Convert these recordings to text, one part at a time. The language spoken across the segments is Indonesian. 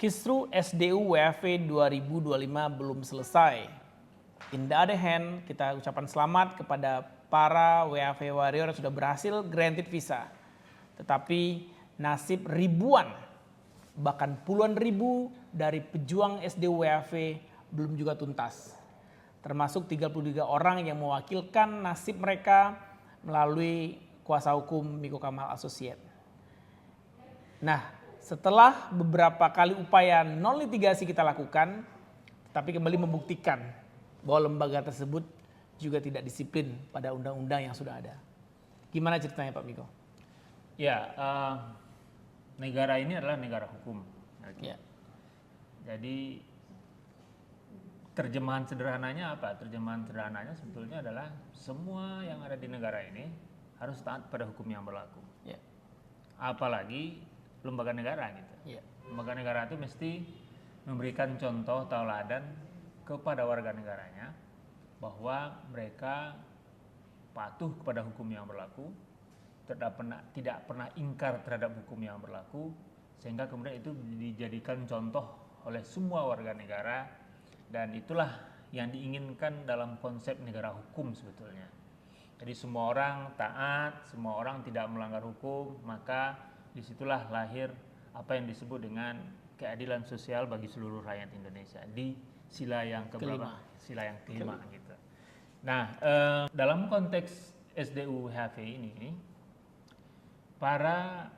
Kisru SDU WAV 2025 belum selesai. In the other hand, kita ucapkan selamat kepada para WAV warrior yang sudah berhasil granted visa. Tetapi nasib ribuan, bahkan puluhan ribu dari pejuang SDU WAV belum juga tuntas. Termasuk 33 orang yang mewakilkan nasib mereka melalui kuasa hukum Miko Kamal Associate. Nah, setelah beberapa kali upaya non litigasi kita lakukan, tapi kembali membuktikan bahwa lembaga tersebut juga tidak disiplin pada undang-undang yang sudah ada. Gimana ceritanya Pak Miko? Ya, negara ini adalah negara hukum. Ya. Jadi terjemahan sederhananya apa? Terjemahan sederhananya sebetulnya adalah semua yang ada di negara ini harus taat pada hukum yang berlaku. Ya. Apalagi lembaga negara gitu. Ya. Lembaga negara itu mesti memberikan contoh tauladan kepada warga negaranya bahwa mereka patuh kepada hukum yang berlaku, tidak pernah ingkar terhadap hukum yang berlaku, sehingga kemudian itu dijadikan contoh oleh semua warga negara, dan itulah yang diinginkan dalam konsep negara hukum sebetulnya. Jadi semua orang taat, semua orang tidak melanggar hukum, maka disitulah lahir apa yang disebut dengan keadilan sosial bagi seluruh rakyat Indonesia di sila yang keberapa? Sila yang kelima gitu. Nah, dalam konteks SDU WHV ini, para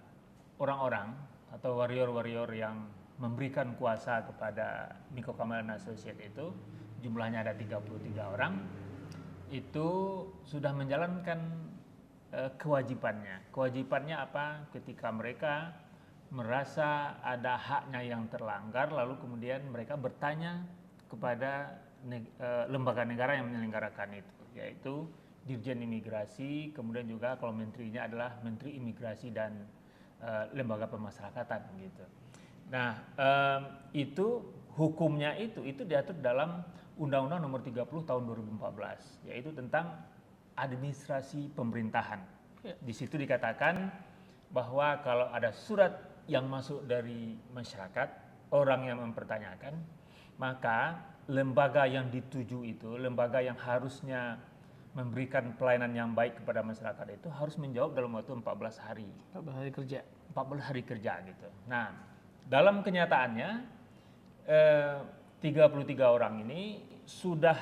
orang-orang atau warrior-warrior yang memberikan kuasa kepada Miko Kamal Associate itu jumlahnya ada 33 orang, itu sudah menjalankan kewajibannya. Kewajibannya apa? Ketika mereka merasa ada haknya yang terlanggar, lalu kemudian mereka bertanya kepada lembaga negara yang menyelenggarakan itu, yaitu Dirjen Imigrasi, kemudian juga kalau menterinya adalah Menteri Imigrasi dan Lembaga Pemasyarakatan gitu. Nah, itu hukumnya itu diatur dalam Undang-Undang Nomor 30 Tahun 2014, yaitu tentang administrasi pemerintahan. Di situ dikatakan bahwa kalau ada surat yang masuk dari masyarakat, orang yang mempertanyakan, maka lembaga yang dituju itu, lembaga yang harusnya memberikan pelayanan yang baik kepada masyarakat itu harus menjawab dalam waktu 14 hari. 14 hari kerja. 14 hari kerja gitu. Nah, dalam kenyataannya 33 orang ini sudah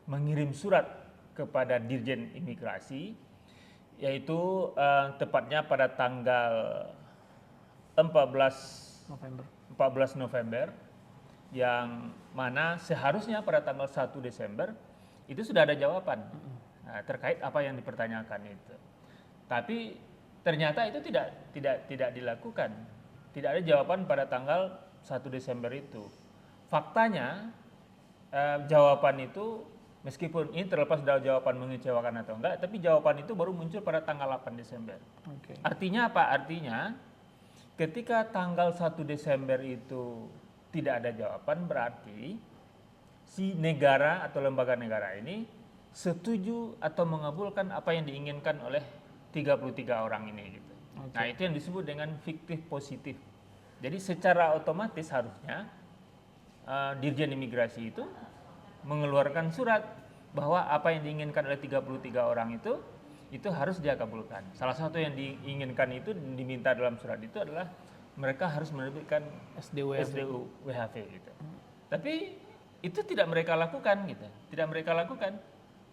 mengirim surat kepada Dirjen Imigrasi, yaitu tepatnya pada tanggal 14 November, yang mana seharusnya pada tanggal 1 Desember itu sudah ada jawaban terkait apa yang dipertanyakan itu. Tapi ternyata itu tidak dilakukan. Tidak ada jawaban pada tanggal 1 Desember itu. Faktanya jawaban itu, meskipun ini terlepas dari jawaban mengecewakan atau enggak, tapi jawaban itu baru muncul pada tanggal 8 Desember. Artinya apa? Artinya ketika tanggal 1 Desember itu tidak ada jawaban, berarti si negara atau lembaga negara ini setuju atau mengabulkan apa yang diinginkan oleh 33 orang ini gitu. Nah, itu yang disebut dengan fiktif positif. Jadi secara otomatis harusnya Dirjen Imigrasi itu mengeluarkan surat bahwa apa yang diinginkan oleh 33 orang itu harus dia kabulkan. Salah satu yang diinginkan itu, diminta dalam surat itu adalah mereka harus menerbitkan SDU WHV gitu. Tapi itu tidak mereka lakukan gitu. Tidak mereka lakukan.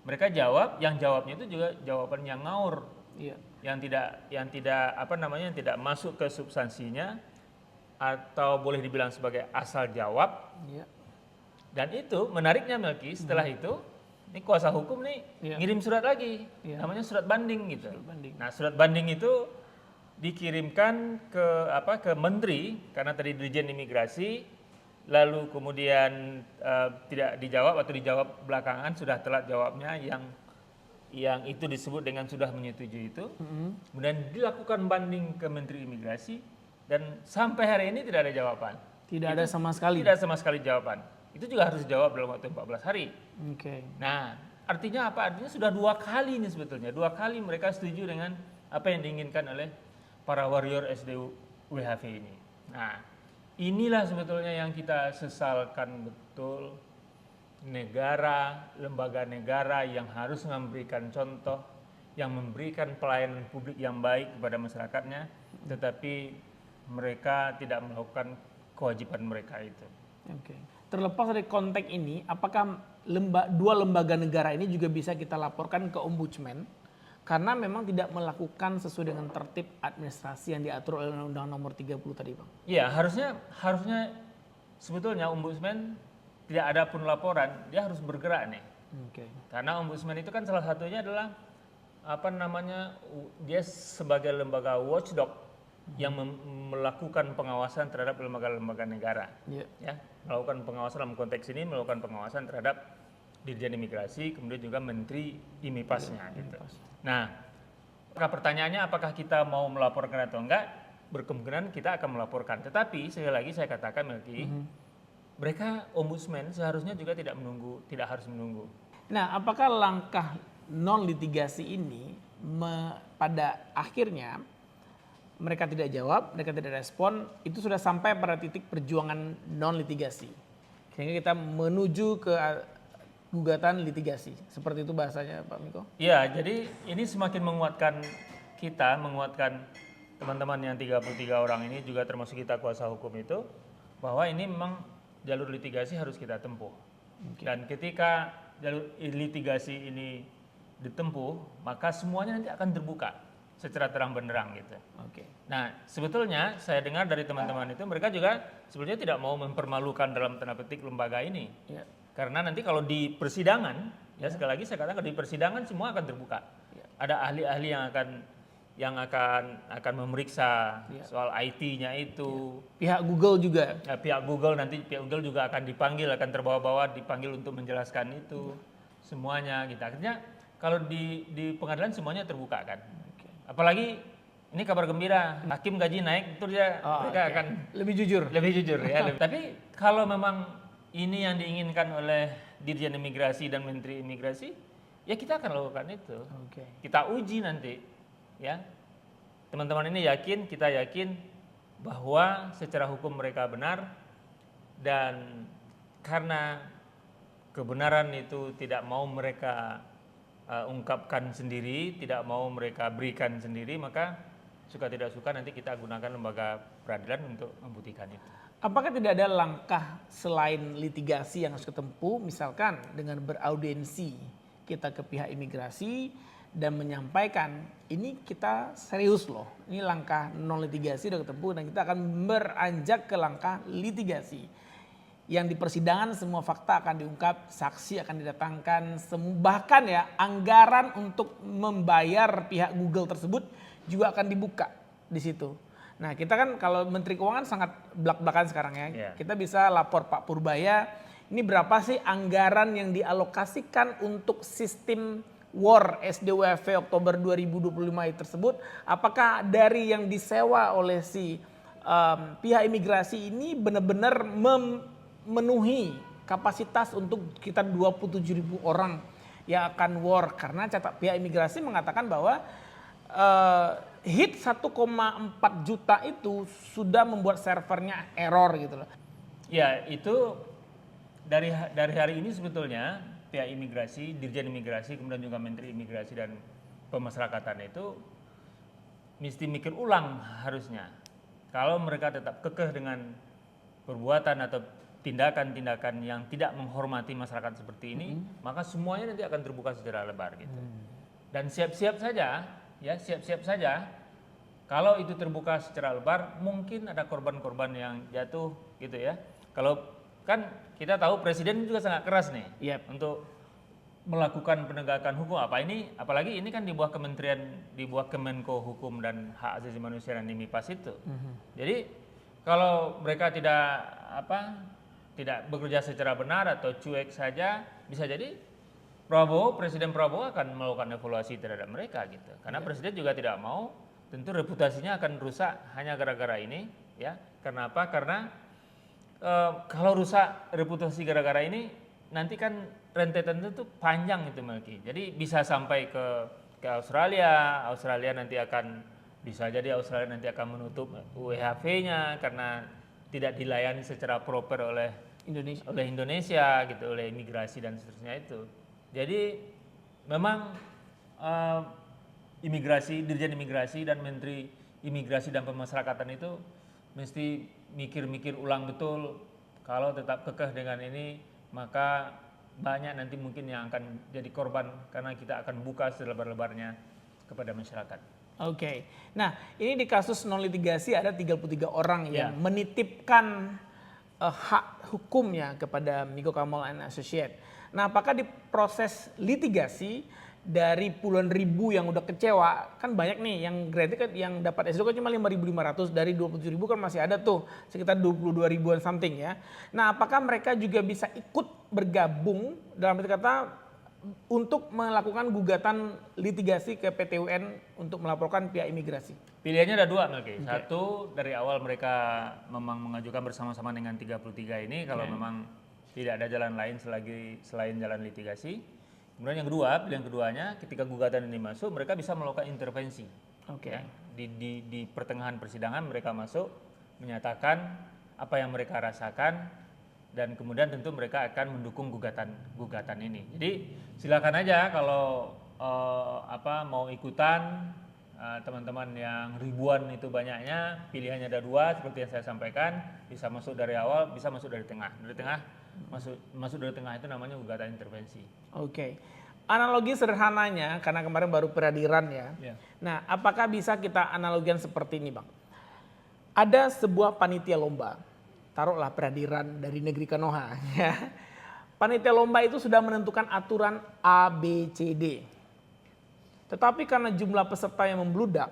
Mereka yang jawabnya itu juga jawaban yang ngawur. Iya. Yang tidak masuk ke substansinya, atau boleh dibilang sebagai asal jawab. Iya. Dan itu menariknya Melki, setelah itu ini kuasa hukum nih ngirim surat lagi, namanya surat banding gitu. Nah, surat banding itu dikirimkan ke menteri, karena tadi Dirjen Imigrasi, lalu kemudian tidak dijawab atau dijawab belakangan, sudah telat jawabnya, yang itu disebut dengan sudah menyetujui itu. Kemudian dilakukan banding ke Menteri Imigrasi, dan sampai hari ini tidak ada jawaban. Tidak ada sama sekali. Tidak sama sekali jawaban. Itu juga harus dijawab dalam waktu 14 hari. Nah, artinya apa? Artinya sudah 2 kali ini sebetulnya. 2 kali mereka setuju dengan apa yang diinginkan oleh para warrior SDU WHV ini. Nah, inilah sebetulnya yang kita sesalkan betul, negara, lembaga negara yang harus memberikan contoh, yang memberikan pelayanan publik yang baik kepada masyarakatnya, tetapi mereka tidak melakukan kewajiban mereka itu. Oke. Terlepas dari konteks ini, apakah dua lembaga negara ini juga bisa kita laporkan ke Ombudsman karena memang tidak melakukan sesuai dengan tertib administrasi yang diatur oleh Undang-Undang Nomor 30 tadi, Bang? Iya, harusnya sebetulnya Ombudsman tidak ada pun laporan, dia harus bergerak nih. Oke. Karena Ombudsman itu kan salah satunya adalah dia sebagai lembaga watchdog yang melakukan pengawasan terhadap lembaga-lembaga negara. Yeah. Ya, melakukan pengawasan dalam konteks ini melakukan pengawasan terhadap Dirjen Imigrasi, kemudian juga Menteri IMIPAS-nya gitu. Nah, pertanyaannya apakah kita mau melaporkan atau enggak? Berkemungkinan kita akan melaporkan. Tetapi sekali lagi saya katakan Melki, mereka Ombudsman seharusnya juga tidak harus menunggu. Nah, apakah langkah non litigasi ini pada akhirnya mereka tidak jawab, mereka tidak respon, itu sudah sampai pada titik perjuangan non litigasi. Sehingga kita menuju ke gugatan litigasi. Seperti itu bahasanya Pak Miko? Iya, jadi ini semakin menguatkan teman-teman yang 33 orang ini, juga termasuk kita kuasa hukum itu, bahwa ini memang jalur litigasi harus kita tempuh. Okay. Dan ketika jalur litigasi ini ditempuh, maka semuanya nanti akan terbuka secara terang benderang gitu. Okay. Nah, sebetulnya saya dengar dari teman-teman itu, mereka juga sebetulnya tidak mau mempermalukan dalam tanda petik lembaga ini. Yeah. Karena nanti kalau di persidangan, ya sekali lagi saya katakan di persidangan semua akan terbuka. Yeah. Ada ahli-ahli yang akan memeriksa soal IT-nya itu. Pihak Google juga. Ya, pihak Google juga akan terbawa-bawa dipanggil untuk menjelaskan itu semuanya gitu. Akhirnya kalau di pengadilan semuanya terbuka kan. Okay. Apalagi ini kabar gembira, hakim gaji naik, itu mereka akan lebih jujur ya. Tapi kalau memang ini yang diinginkan oleh Dirjen Imigrasi dan Menteri Imigrasi, ya kita akan lakukan itu. Okay. Kita uji nanti, ya. Teman-teman ini kita yakin bahwa secara hukum mereka benar, dan karena kebenaran itu tidak mau mereka ungkapkan sendiri, tidak mau mereka berikan sendiri, maka suka tidak suka nanti kita gunakan lembaga peradilan untuk membuktikan itu. Apakah tidak ada langkah selain litigasi yang harus ditempuh, misalkan dengan beraudiensi kita ke pihak imigrasi dan menyampaikan ini kita serius loh, ini langkah non litigasi sudah ditempuh dan kita akan beranjak ke langkah litigasi. Yang di persidangan semua fakta akan diungkap, saksi akan didatangkan, bahkan ya anggaran untuk membayar pihak Google tersebut juga akan dibuka di situ. Nah kita kan kalau Menteri Keuangan sangat belak-belakan sekarang ya. Yeah. Kita bisa lapor Pak Purbaya, ini berapa sih anggaran yang dialokasikan untuk sistem WAR SDWF Oktober 2025 tersebut. Apakah dari yang disewa oleh si pihak imigrasi ini benar-benar memenuhi kapasitas untuk sekitar 27.000 orang yang akan WAR. Karena pihak imigrasi mengatakan bahwa hit 1,4 juta itu sudah membuat servernya error gitu loh. Ya itu dari hari ini sebetulnya pihak imigrasi, Dirjen Imigrasi, kemudian juga Menteri Imigrasi dan Pemasyarakatan itu mesti mikir ulang harusnya. Kalau mereka tetap kekeh dengan perbuatan atau tindakan-tindakan yang tidak menghormati masyarakat seperti ini, maka semuanya nanti akan terbuka secara lebar gitu. Dan siap-siap saja kalau itu terbuka secara lebar, mungkin ada korban-korban yang jatuh gitu ya. Kalau kan kita tahu Presiden juga sangat keras nih untuk melakukan penegakan hukum. Apalagi ini kan di bawah Kemenko Hukum dan Hak Asasi Manusia dan IMIPAS itu. Jadi kalau mereka tidak bekerja secara benar atau cuek saja, bisa jadi Presiden Prabowo akan melakukan evaluasi terhadap mereka gitu. Karena Presiden juga tidak mau, tentu reputasinya akan rusak hanya gara-gara ini, ya. Kenapa? Karena kalau rusak reputasi gara-gara ini, nanti kan rentetan itu panjang itu Melki. Jadi bisa sampai ke Australia nanti akan bisa jadi Australia nanti akan menutup WHV-nya karena tidak dilayani secara proper oleh Indonesia. gitu, oleh imigrasi dan seterusnya itu. Jadi memang Dirjen Imigrasi dan Menteri Imigrasi dan Pemasyarakatan itu mesti mikir-mikir ulang betul. Kalau tetap kekeh dengan ini, maka banyak nanti mungkin yang akan jadi korban karena kita akan buka selebar-lebarnya kepada masyarakat. Oke. Nah, ini di kasus non litigasi ada 33 orang yang menitipkan hak hukumnya kepada Miko Kamal and Associate. Nah, apakah di proses litigasi dari puluhan ribu yang udah kecewa, kan banyak nih yang granted kan, yang dapat S2 kan cuma 5.500, dari 27.000 kan masih ada tuh sekitar 22 ribuan something ya. Nah, apakah mereka juga bisa ikut bergabung dalam arti kata untuk melakukan gugatan litigasi ke PT UN untuk melaporkan pihak imigrasi? Pilihannya ada dua, Melki. Satu, dari awal mereka memang mengajukan bersama-sama dengan 33 ini kalau memang tidak ada jalan lain selain jalan litigasi. Kemudian yang kedua, pilihan keduanya ketika gugatan ini masuk, mereka bisa melakukan intervensi. Ya, di pertengahan persidangan mereka masuk menyatakan apa yang mereka rasakan dan kemudian tentu mereka akan mendukung gugatan ini. Jadi silakan aja kalau mau ikutan, teman-teman yang ribuan itu banyaknya, pilihannya ada dua seperti yang saya sampaikan, bisa masuk dari awal, bisa masuk dari tengah. Masuk dari tengah itu namanya gugatan intervensi. Oke. Analogi sederhananya, karena kemarin baru peradilan ya. Nah, apakah bisa kita analogikan seperti ini, Bang? Ada sebuah panitia lomba, taruhlah peradilan dari negeri Konoha. Ya. Panitia lomba itu sudah menentukan aturan A, B, C, D. Tetapi karena jumlah peserta yang membludak,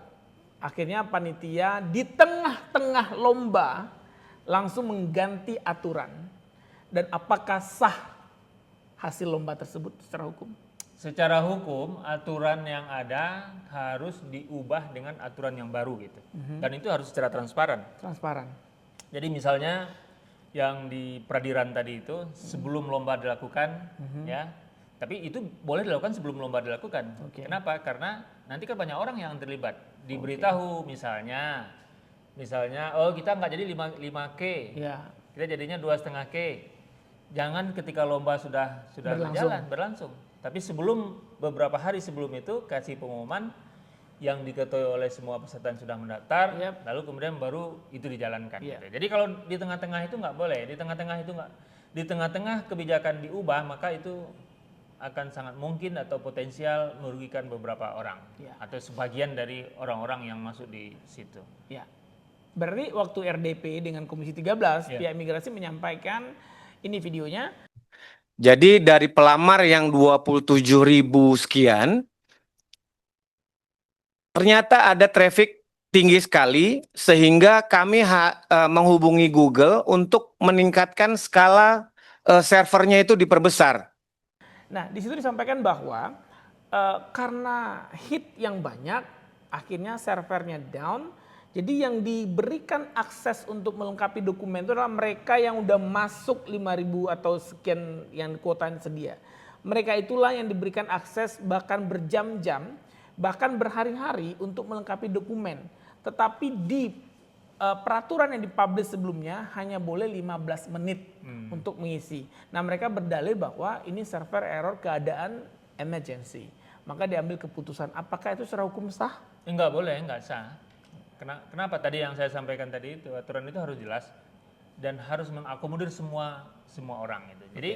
akhirnya panitia di tengah-tengah lomba langsung mengganti aturan. Dan apakah sah hasil lomba tersebut secara hukum? Secara hukum, aturan yang ada harus diubah dengan aturan yang baru gitu. Dan itu harus secara transparan. Jadi misalnya yang di peradilan tadi itu sebelum lomba dilakukan, ya, tapi itu boleh dilakukan sebelum lomba dilakukan. Kenapa? Karena nanti kan banyak orang yang terlibat. Diberitahu misalnya, oh kita nggak jadi 5K, kita jadinya 2,5K. Jangan ketika lomba sudah berlangsung. Tapi beberapa hari sebelum itu kasih pengumuman yang diketahui oleh semua peserta yang sudah mendaftar, lalu kemudian baru itu dijalankan. Gitu. Jadi kalau di tengah-tengah itu nggak boleh, di tengah-tengah kebijakan diubah, maka itu akan sangat mungkin atau potensial merugikan beberapa orang atau sebagian dari orang-orang yang masuk di situ. Ya. Berarti waktu RDP dengan Komisi 13, pihak imigrasi menyampaikan ini videonya. Jadi dari pelamar yang 27.000 sekian, ternyata ada traffic tinggi sekali sehingga kami menghubungi Google untuk meningkatkan skala servernya itu diperbesar. Nah, di situ disampaikan bahwa karena hit yang banyak, akhirnya servernya down. Jadi yang diberikan akses untuk melengkapi dokumen itu adalah mereka yang udah masuk 5.000 atau sekian yang kuotanya sedia. Mereka itulah yang diberikan akses bahkan berjam-jam, bahkan berhari-hari untuk melengkapi dokumen. Tetapi di peraturan yang dipublish sebelumnya hanya boleh 15 menit untuk mengisi. Nah, mereka berdalil bahwa ini server error keadaan emergency. Maka diambil keputusan, apakah itu secara hukum sah? Enggak boleh, enggak sah. Kenapa tadi yang saya sampaikan tadi itu aturan itu harus jelas dan harus mengakomodir semua orang itu. Jadi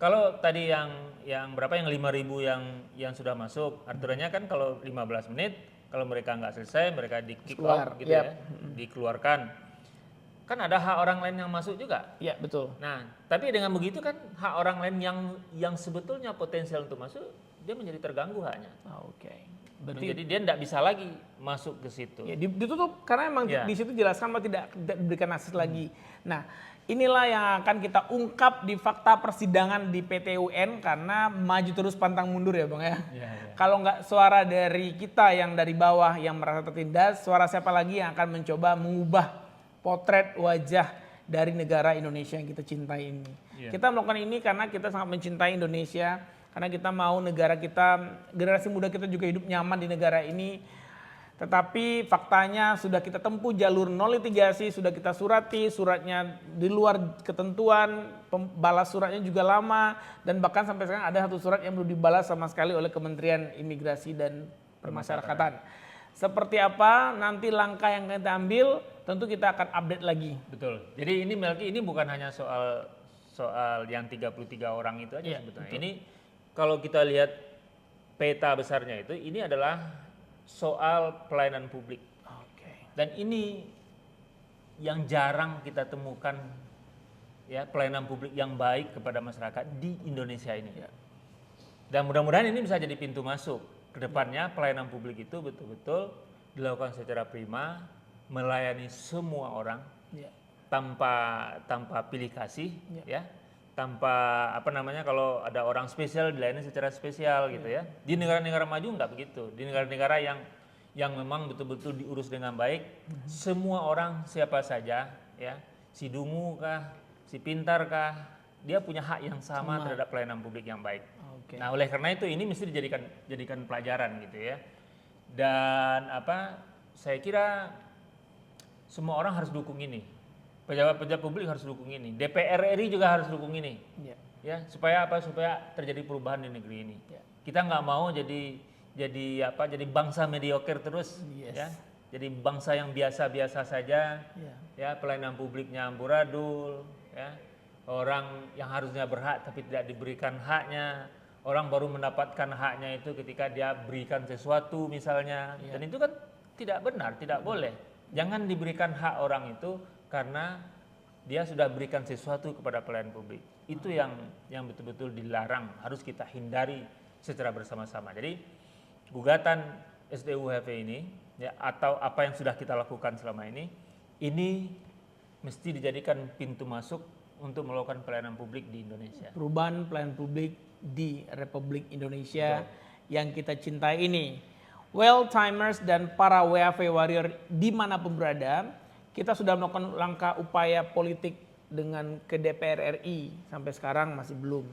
kalau tadi yang berapa yang 5.000 yang sudah masuk, aturannya kan kalau 15 menit, kalau mereka nggak selesai mereka di kick out gitu ya, dikeluarkan. Kan ada hak orang lain yang masuk juga. Iya, betul. Nah, tapi dengan begitu kan hak orang lain yang sebetulnya potensial untuk masuk, dia menjadi terganggu haknya. Jadi dia tidak bisa lagi masuk ke situ. Ya, ditutup karena emang di situ jelaskan bahwa tidak diberikan akses lagi. Nah, inilah yang akan kita ungkap di fakta persidangan di PT UN karena maju terus pantang mundur ya Bang ya. Kalau nggak suara dari kita yang dari bawah yang merasa tertindas, suara siapa lagi yang akan mencoba mengubah potret wajah dari negara Indonesia yang kita cintai ini. Kita melakukan ini karena kita sangat mencintai Indonesia. Karena kita mau negara kita, generasi muda kita juga hidup nyaman di negara ini. Tetapi faktanya sudah kita tempuh jalur non litigasi, sudah kita surati, suratnya di luar ketentuan, balas suratnya juga lama, dan bahkan sampai sekarang ada satu surat yang belum dibalas sama sekali oleh Kementerian Imigrasi dan Permasyarakatan. Seperti apa nanti langkah yang kita ambil, tentu kita akan update lagi. Betul. Jadi ini Melki, ini bukan hanya soal yang 33 orang itu aja sebetulnya. Betul. Ini kalau kita lihat peta besarnya itu, ini adalah soal pelayanan publik. Oke. Dan ini yang jarang kita temukan, ya, pelayanan publik yang baik kepada masyarakat di Indonesia ini. Ya. Dan mudah-mudahan ini bisa jadi pintu masuk ke depannya. Pelayanan publik itu betul-betul dilakukan secara prima, melayani semua orang Ya. tanpa pilih kasih, ya, tanpa kalau ada orang spesial dilayani secara spesial gitu ya. Di negara-negara maju nggak begitu. Di negara-negara yang memang betul-betul diurus dengan baik, semua orang siapa saja, ya, si dungu kah, si pintar kah, dia punya hak yang sama terhadap pelayanan publik yang baik. Oke. Nah, oleh karena itu ini mesti dijadikan pelajaran gitu ya. Dan saya kira semua orang harus dukung ini. Pejabat-pejabat publik harus dukung ini. DPR RI juga harus dukung ini. Ya. Ya, supaya supaya terjadi perubahan di negeri ini. Ya. Kita nggak mau jadi bangsa mediocre terus, Yes. ya. Jadi bangsa yang biasa-biasa saja. Ya. Ya, pelayanan publiknya amburadul, ya. Orang yang harusnya berhak tapi tidak diberikan haknya. Orang baru mendapatkan haknya itu ketika dia berikan sesuatu misalnya. Ya. Dan itu kan tidak benar, tidak boleh. Jangan diberikan hak orang itu karena dia sudah berikan sesuatu kepada pelayan publik. Itu yang betul-betul dilarang, harus kita hindari secara bersama-sama. Jadi gugatan SDUHV ini, ya, atau apa yang sudah kita lakukan selama ini mesti dijadikan pintu masuk untuk melakukan pelayanan publik di Indonesia. Perubahan pelayanan publik di Republik Indonesia yang kita cintai ini. Well timers dan para WAV warrior dimanapun berada, kita sudah melakukan langkah upaya politik dengan ke DPR RI, sampai sekarang masih belum.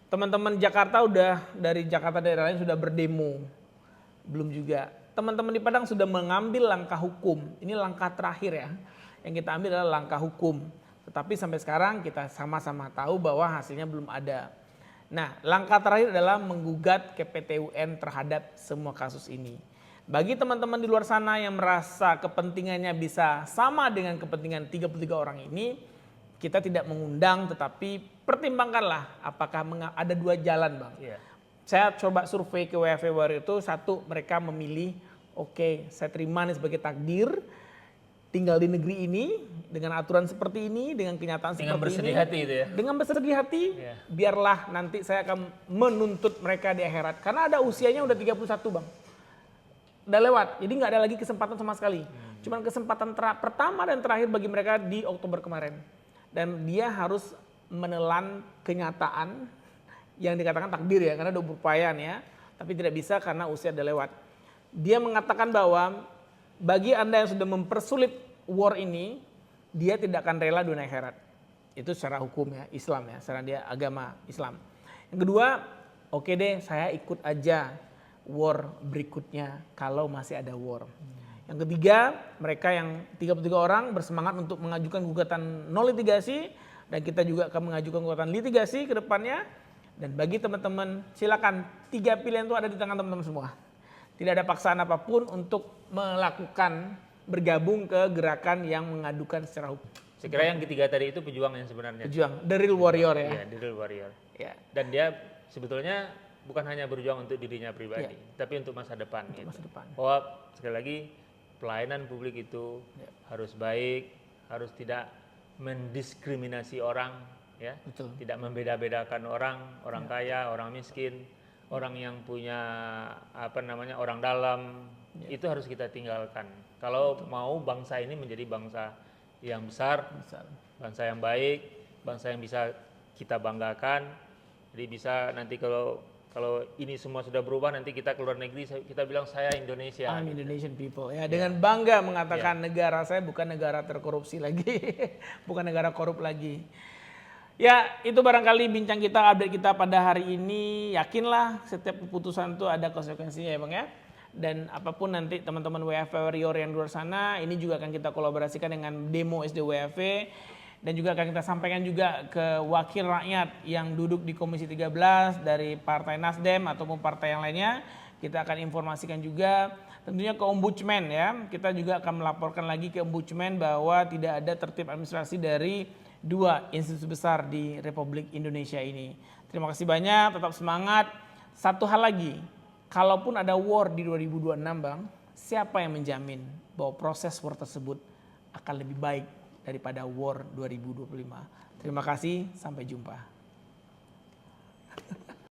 Teman-teman Jakarta dari Jakarta daerah lain sudah berdemo, belum juga. Teman-teman di Padang sudah mengambil langkah hukum, ini langkah terakhir ya, yang kita ambil adalah langkah hukum. Tetapi sampai sekarang kita sama-sama tahu bahwa hasilnya belum ada. Nah, langkah terakhir adalah menggugat ke PT UN terhadap semua kasus ini. Bagi teman-teman di luar sana yang merasa kepentingannya bisa sama dengan kepentingan 33 orang ini, kita tidak mengundang, tetapi pertimbangkanlah apakah ada dua jalan, Bang. Iya. Saya coba survei ke WAV Warrior itu, satu mereka memilih, oke, saya terima ini sebagai takdir, tinggal di negeri ini dengan aturan seperti ini, dengan kenyataan Dengan seperti bersedih ini. hati itu ya. Dengan bersedih hati, Iya. biarlah nanti saya akan menuntut mereka di akhirat. Karena ada usianya udah 31, Bang. Udah lewat, jadi nggak ada lagi kesempatan sama sekali. Cuman kesempatan pertama dan terakhir bagi mereka di Oktober kemarin. Dan dia harus menelan kenyataan yang dikatakan takdir ya, karena udah berupaya ya. Tapi tidak bisa karena usia udah lewat. Dia mengatakan bahwa bagi Anda yang sudah mempersulit war ini, dia tidak akan rela dunia akhirat. Itu secara hukum ya, Islam ya, secara dia agama Islam. Yang kedua, oke deh saya ikut aja war berikutnya kalau masih ada war. Yang ketiga, mereka yang 33 orang bersemangat untuk mengajukan gugatan non litigasi, dan kita juga akan mengajukan gugatan litigasi ke depannya. Dan bagi teman-teman, silakan, 3 pilihan itu ada di tangan teman-teman semua. Tidak ada paksaan apapun untuk melakukan bergabung ke gerakan yang mengadukan secara hukum. Saya kira yang ketiga tadi itu pejuang yang sebenarnya. Pejuang, the real warrior ya. Iya, the real warrior. Ya. Dan dia sebetulnya bukan hanya berjuang untuk dirinya pribadi, tapi untuk masa depan. Untuk masa depan. Bahwa sekali lagi pelayanan publik itu harus baik, harus tidak mendiskriminasi orang, ya, Betul. tidak membeda-bedakan orang kaya, orang miskin, orang yang punya orang dalam, itu harus kita tinggalkan. Kalau mau bangsa ini menjadi bangsa yang besar, bangsa yang baik, bangsa yang bisa kita banggakan. Jadi bisa nanti kalau ini semua sudah berubah, nanti kita keluar negeri kita bilang saya Indonesia. I'm Indonesian people ya, dengan bangga mengatakan negara saya bukan negara terkorupsi lagi, bukan negara korup lagi. Ya, itu barangkali bincang kita, update kita pada hari ini. Yakinlah setiap keputusan itu ada konsekuensinya ya Bang ya. Dan apapun nanti teman-teman WFH Warrior yang di luar sana, ini juga akan kita kolaborasikan dengan demo SD WFH. Dan juga akan kita sampaikan juga ke wakil rakyat yang duduk di Komisi 13 dari Partai Nasdem ataupun partai yang lainnya. Kita akan informasikan juga tentunya ke Ombudsman ya. Kita juga akan melaporkan lagi ke Ombudsman bahwa tidak ada tertib administrasi dari dua institusi besar di Republik Indonesia ini. Terima kasih banyak, tetap semangat. Satu hal lagi, kalaupun ada war di 2026 Bang, siapa yang menjamin bahwa proses war tersebut akan lebih baik daripada war 2025. Terima kasih, sampai jumpa.